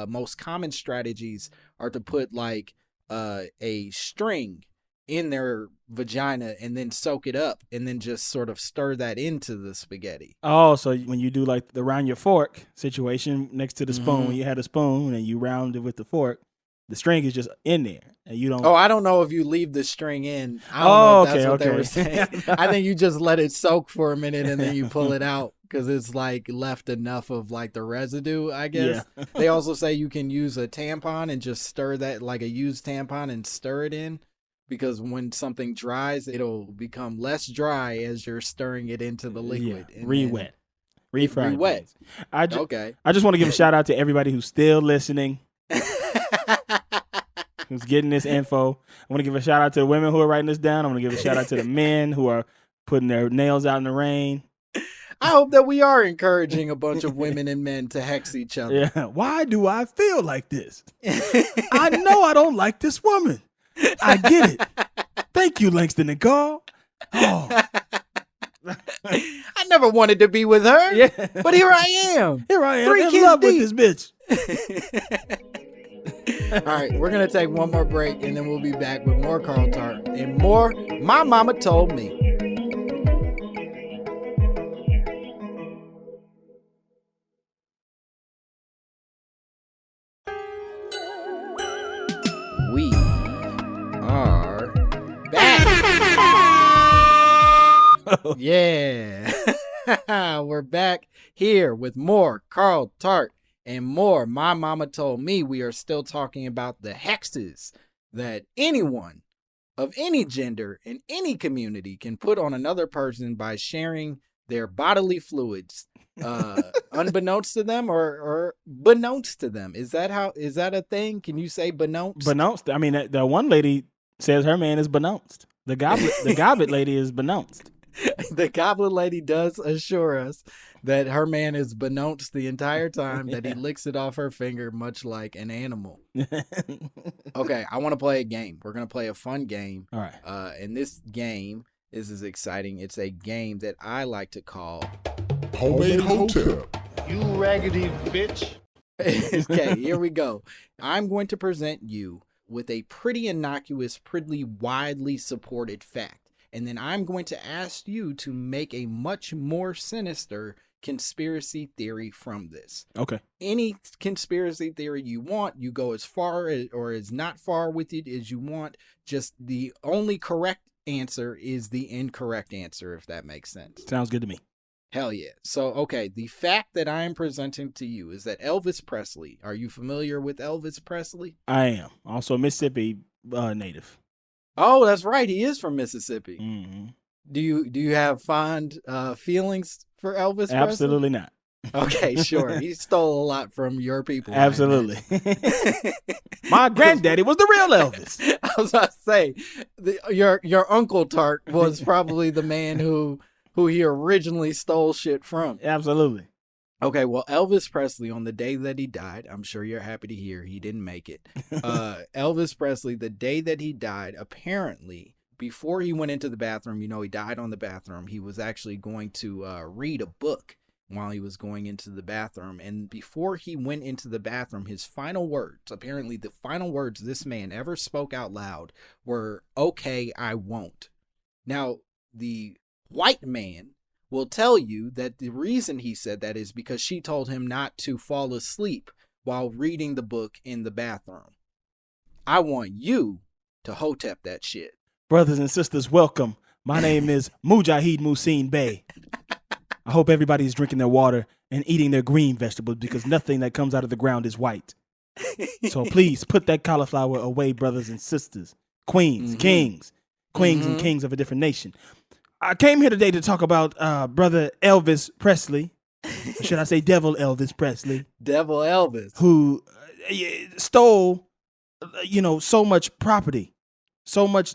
most common strategies are to put like a string in their vagina and then soak it up and then just sort of stir that into the spaghetti. Oh, so when you do like the round your fork situation next to the spoon, when you had a spoon and you round it with the fork, the string is just in there and you don't. Oh, I don't know if you leave the string in. I don't know if that's what they were saying. I think you just let it soak for a minute and then you pull it out because it's like left enough of like the residue, I guess. Yeah. They also say you can use a tampon and just stir that, like a used tampon, and stir it in. Because when something dries, it'll become less dry as you're stirring it into the liquid. Yeah. Re-wet. Re-fried. Re-wet. beans. Okay. I just want to give a shout out to everybody who's still listening, who's getting this info. I want to give a shout out to the women who are writing this down. I want to give a shout out to the men who are putting their nails out in the rain. I hope that we are encouraging a bunch of women and men to hex each other. Yeah. Why do I feel like this? I know I don't like this woman. I get it. Thank you, Langston and Carl. Oh. I never wanted to be with her, Yeah. but here I am. Here I am 3 in kids love deep. with this bitch. All right, we're going to take one more break, and then we'll be back with more Carl Tart and more My Mama Told Me. We are back. Yeah. We're back here with more Carl Tart and more My Mama Told Me. We are still talking about the hexes that anyone of any gender in any community can put on another person by sharing their bodily fluids, unbeknownst to them or beknownst to them. Is that a thing? Can you say beknownst? Beknownst. I mean, the one lady says her man is beknownst. The goblet lady is beknownst. The goblet lady does assure us that her man is beknownst the entire time, that he licks it off her finger, much like an animal. Okay, I want to play a game. We're going to play a fun game. All right. And this game is exciting. It's a game that I like to call Homemade Hotel. You raggedy bitch. Okay, here we go. I'm going to present you with a pretty innocuous, pretty widely supported fact. And then I'm going to ask you to make a much more sinister conspiracy theory from this. Okay. Any conspiracy theory you want, you go as far or as not far with it as you want. Just the only correct answer is the incorrect answer, if that makes sense. Sounds good to me. Hell yeah. So, okay, the fact that I am presenting to you is that Elvis Presley, are you familiar with Elvis Presley? I am. Also a Mississippi native. Oh, that's right. He is from Mississippi. Mm-hmm. Do you have fond feelings for Elvis Presley? Absolutely not. Okay, sure. He stole a lot from your people. Absolutely. My granddaddy was the real Elvis. I was about to say, your Uncle Tart was probably the man who he originally stole shit from. Absolutely. Okay, well, Elvis Presley, on the day that he died, I'm sure you're happy to hear he didn't make it. Elvis Presley, the day that he died, apparently, before he went into the bathroom, he died on the bathroom. He was actually going to read a book while he was going into the bathroom. And before he went into the bathroom, his final words, apparently the final words this man ever spoke out loud were, "Okay, I won't." Now, the white man will tell you that the reason he said that is because she told him not to fall asleep while reading the book in the bathroom. I want you to hotep that shit. Brothers and sisters, welcome. My name is Mujahid Musin Bey. I hope everybody's drinking their water and eating their green vegetables because nothing that comes out of the ground is white. So please put that cauliflower away, brothers and sisters, queens, kings, queens and kings of a different nation. I came here today to talk about brother Elvis Presley. Or should I say Devil Elvis Presley? Devil Elvis. Who stole, so much property, so much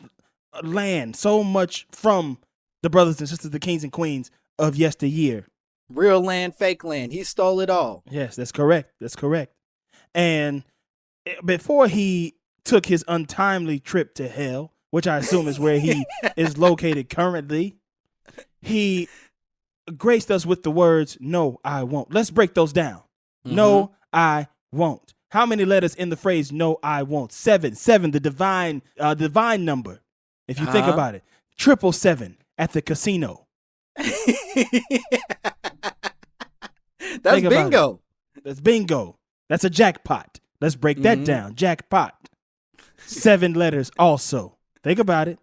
land, so much from the brothers and sisters, the kings and queens of yesteryear. Real land, fake land. He stole it all. Yes, that's correct. That's correct. And before he took his untimely trip to hell, which I assume is where he is located currently, he graced us with the words, "No, I won't." Let's break those down. No, I won't. How many letters in the phrase "No, I won't"? 7. 7, the divine number. If you think about it, 777 at the casino. That's bingo. That's bingo. That's a jackpot. Let's break that down. Jackpot. 7 letters also. Think about it.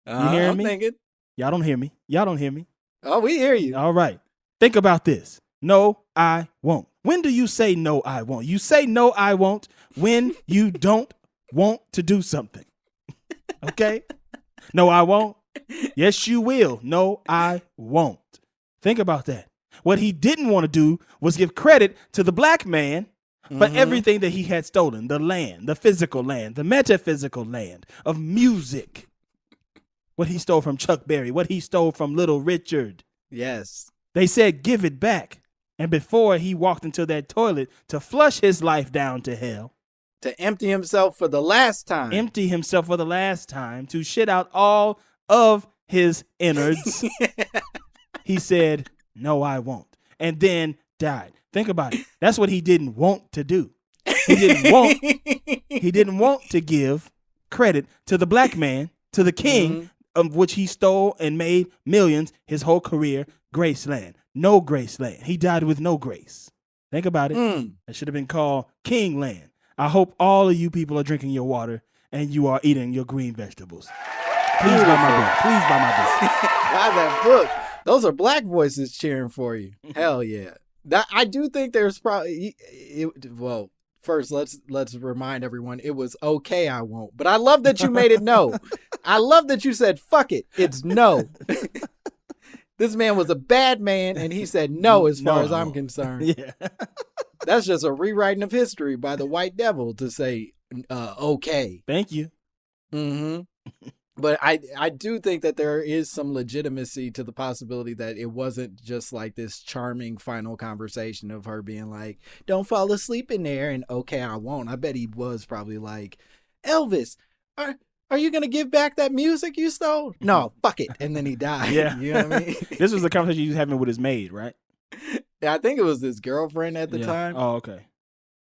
You hearing me? Thinking. Y'all don't hear me. Y'all don't hear me. Oh, we hear you. All right. Think about this. No, I won't. When do you say no, I won't? You say no, I won't when you don't want to do something. Okay? No, I won't. Yes, you will. No, I won't. Think about that. What he didn't want to do was give credit to the black man for everything that he had stolen. The land, the physical land, the metaphysical land of music. What he stole from Chuck Berry, what he stole from Little Richard. Yes. They said, give it back. And before he walked into that toilet to flush his life down to hell, to empty himself for the last time. Empty himself for the last time, to shit out all of his innards. He said, no, I won't. And then died. Think about it. That's what he didn't want to do. He didn't want to give credit to the black man, to the king of which he stole and made millions his whole career, Graceland. No Graceland. He died with no grace. Think about it. It should have been called Kingland. I hope all of you people are drinking your water and you are eating your green vegetables. Please buy my book. Please buy my book. Buy that book. Those are black voices cheering for you. Hell yeah. I do think there's probably, well, first let's remind everyone it was okay, I won't. But I love that you made it no. I love that you said, fuck it. It's no. This man was a bad man, and he said no as far as I'm concerned. Yeah. That's just a rewriting of history by the white devil to say, okay. Thank you. Mm-hmm. But I do think that there is some legitimacy to the possibility that it wasn't just like this charming final conversation of her being like, don't fall asleep in there, and okay, I won't. I bet he was probably like, Elvis, are you going to give back that music you stole? No, fuck it. And then he died. Yeah. You know what I mean? This was the conversation he was having with his maid, right? Yeah, I think it was his girlfriend at the time. Oh, okay.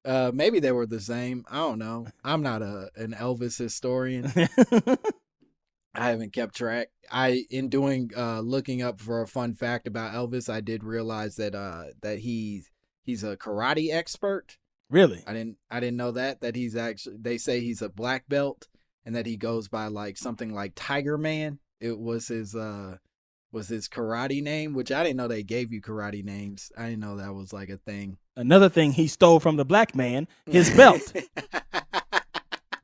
Maybe they were the same. I don't know. I'm not an Elvis historian. I haven't kept track. In doing looking up for a fun fact about Elvis, I did realize that he's a karate expert. Really? I didn't know that he's actually, they say he's a black belt and that he goes by like something like Tiger Man. It was his karate name, which I didn't know they gave you karate names. I didn't know that was like a thing. Another thing he stole from the black man, his belt.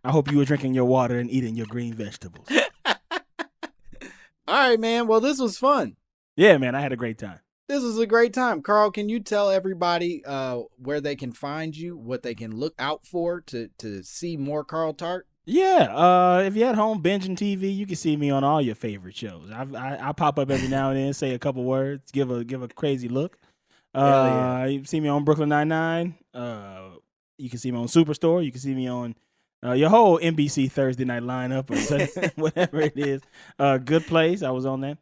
I hope you were drinking your water and eating your green vegetables. All right, man. Well, this was fun. Yeah, man, I had a great time. This was a great time. Carl, can you tell everybody where they can find you, what they can look out for to see more Carl Tart? Yeah, if you're at home binging TV, you can see me on all your favorite shows. I pop up every now and then, say a couple words, give a crazy look. Yeah. You can see me on Brooklyn Nine-Nine. You can see me on Superstore. You can see me on your whole NBC Thursday night lineup or whatever it is. Good Place. I was on that.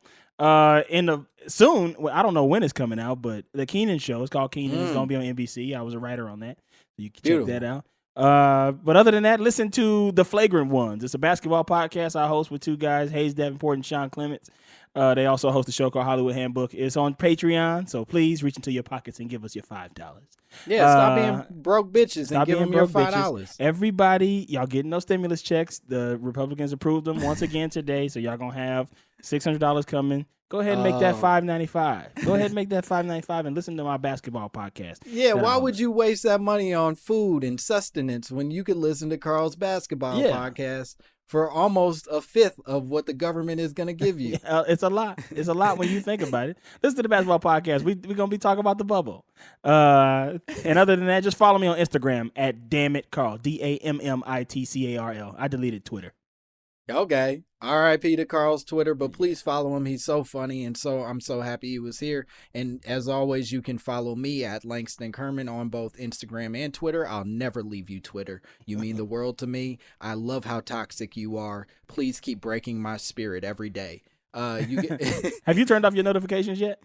Soon, I don't know when it's coming out, but the Keenan show, it's called Keenan. It's going to be on NBC. I was a writer on that. You can check that out. But other than that, listen to The Flagrant Ones. It's a basketball podcast I host with two guys, Hayes Davenport and Sean Clements. They also host a show called Hollywood Handbook. It's on Patreon, so please reach into your pockets and give us your $5. Yeah, stop being broke bitches and give them your $5. Everybody, y'all getting those stimulus checks. The Republicans approved them once again today, so y'all going to have $600 coming. Go ahead and make that $5.95. Go ahead and make that $5.95 and listen to my basketball podcast. Yeah, why would you waste that money on food and sustenance when you could listen to Carl's basketball podcast for almost a fifth of what the government is going to give you? It's a lot. It's a lot when you think about it. Listen to the basketball podcast. We're going to be talking about the bubble. And other than that, just follow me on Instagram at DammitCarl, DammitCarl. I deleted Twitter. Okay. R.I.P. to Carl's Twitter, but please follow him. He's so funny, and I'm so happy he was here. And as always, you can follow me at Langston Kerman on both Instagram and Twitter. I'll never leave you, Twitter. You mean the world to me. I love how toxic you are. Please keep breaking my spirit every day. Have you turned off your notifications yet?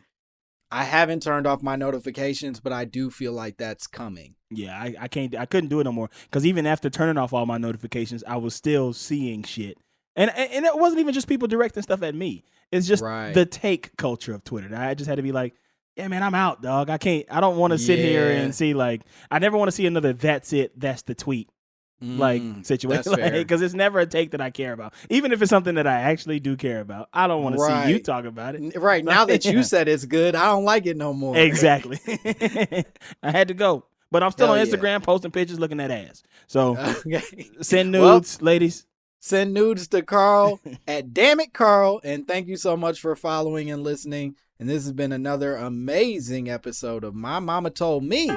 I haven't turned off my notifications, but I do feel like that's coming. Yeah, I couldn't do it no more because even after turning off all my notifications, I was still seeing shit. And it wasn't even just people directing stuff at me. It's just the take culture of Twitter. I just had to be like, yeah, man, I'm out, dog. I don't want to sit here and see I never want to see another that's it, that's the tweet situation. Because it's never a take that I care about. Even if it's something that I actually do care about, I don't want to see you talk about it. Right. Now that you said it's good, I don't like it no more. Exactly. I had to go. But I'm still on Instagram posting pictures looking at ass. So send nudes, ladies. Send nudes to Carl at DammitCarl. And thank you so much for following and listening. And this has been another amazing episode of My Mama Told Me.